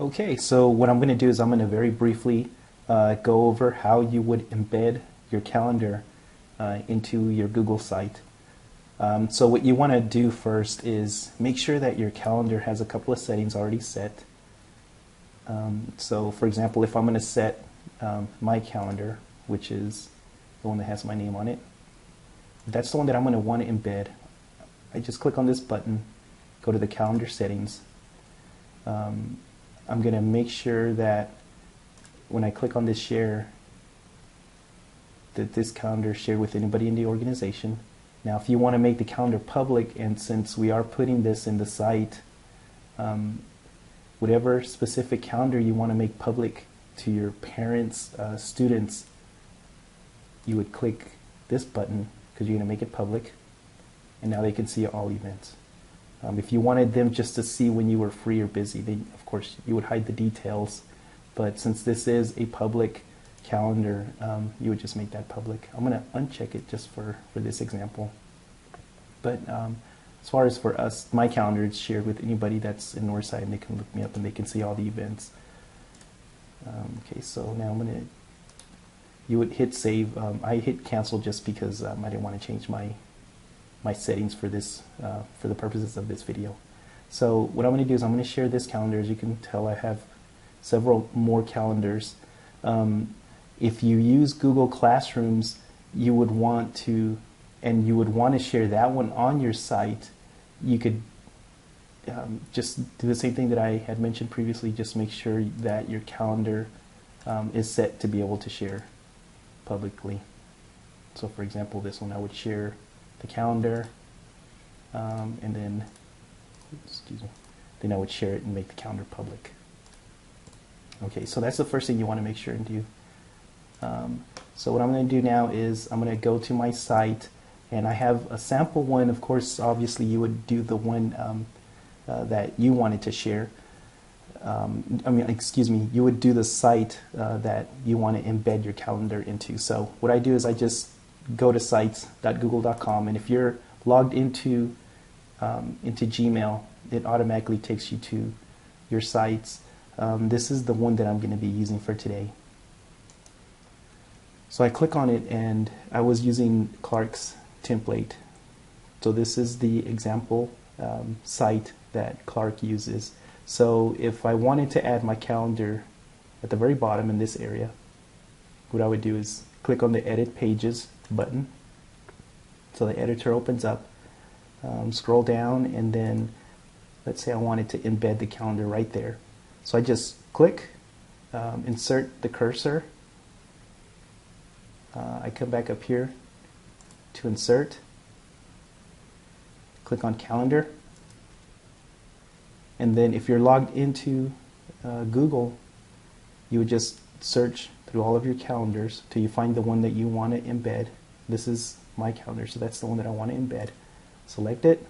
Okay, so what I'm going to do is I'm going to very briefly go over how you would embed your calendar into your Google site. So what you want to do first is make sure that your calendar has a couple of settings already set. So for example, if I'm going to set my calendar, which is the one that has my name on it, that's the one that I'm going to want to embed. I just click on this button, go to the calendar settings. I'm going to make sure that when I click on this share, that this calendar is shared with anybody in the organization. Now, if you want to make the calendar public, and since we are putting this in the site, whatever specific calendar you want to make public to your parents, students, you would click this button because you're going to make it public, and now they can see all events. If you wanted them just to see when you were free or busy, then of course you would hide the details. But since this is a public calendar, you would just make that public. I'm going to uncheck it just for this example. But as far as for us, my calendar is shared with anybody that's in Northside, and they can look me up and they can see all the events. Okay, so now I'm going to, you would hit save. I hit cancel just because I didn't want to change my settings for this, for the purposes of this video. So what I'm going to do is I'm going to share this calendar. As you can tell, I have several more calendars. If you use Google Classrooms, you would want to, and you would want to share that one on your site. You could just do the same thing that I had mentioned previously. Just make sure that your calendar is set to be able to share publicly. So for example, this one I would share the calendar, and then, excuse me, then I would share it and make the calendar public. Okay, so that's the first thing you want to make sure and do. So what I'm going to do now is I'm going to go to my site, and I have a sample one. Of course, obviously you would do the one that you wanted to share. Excuse me, you would do the site that you want to embed your calendar into. So what I do is I just go to sites.google.com, and if you're logged into Gmail, it automatically takes you to your sites. This is the one that I'm going to be using for today. So I click on it, and I was using Clark's template. So this is the example site that Clark uses. So if I wanted to add my calendar at the very bottom in this area, what I would do is click on the Edit Pages button. So the editor opens up, scroll down, and then let's say I wanted to embed the calendar right there. So I just click, insert the cursor. I come back up here to insert, click on calendar, and then if you're logged into Google, you would just search through all of your calendars till you find the one that you want to embed. This is my calendar, so that's the one that I want to embed. Select it,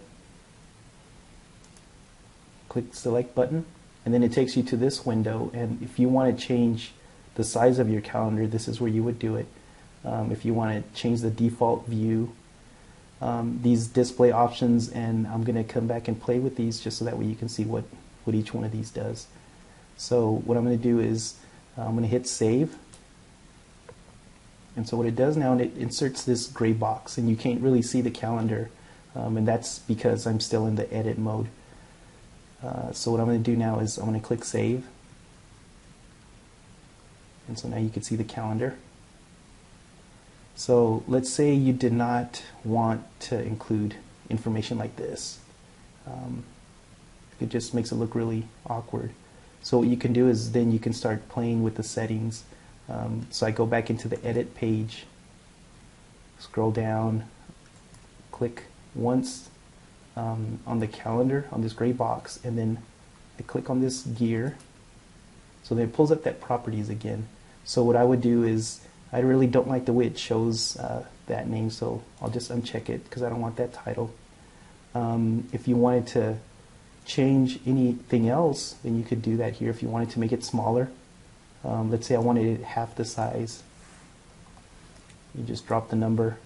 click select button, and then it takes you to this window. And if you want to change the size of your calendar, this is where you would do it. If you want to change the default view, these display options, and I'm going to come back and play with these just so that way you can see what each one of these does. So what I'm going to do is I'm going to hit save. And so what it does now, it inserts this gray box, and you can't really see the calendar, and that's because I'm still in the edit mode. So what I'm going to do now is I'm going to click save, and so now you can see the calendar. So let's say you did not want to include information like this. It just makes it look really awkward. So what you can do is then you can start playing with the settings. So I go back into the edit page, scroll down, click once on the calendar on this gray box, and then I click on this gear. So then it pulls up that properties again. So what I would do is, I really don't like the way it shows that name, so I'll just uncheck it because I don't want that title. If you wanted to change anything else, then you could do that here. If you wanted to make it smaller, let's say I wanted it half the size, you just drop the number,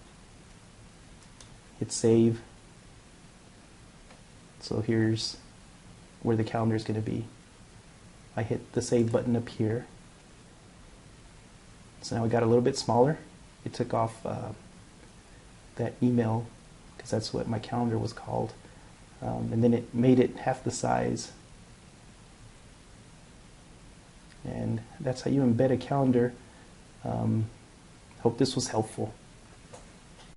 hit save. So here's where the calendar is going to be. I hit the save button up here. So now it got a little bit smaller. It took off that email, because that's what my calendar was called. And then it made it half the size. And that's how you embed a calendar. Hope this was helpful.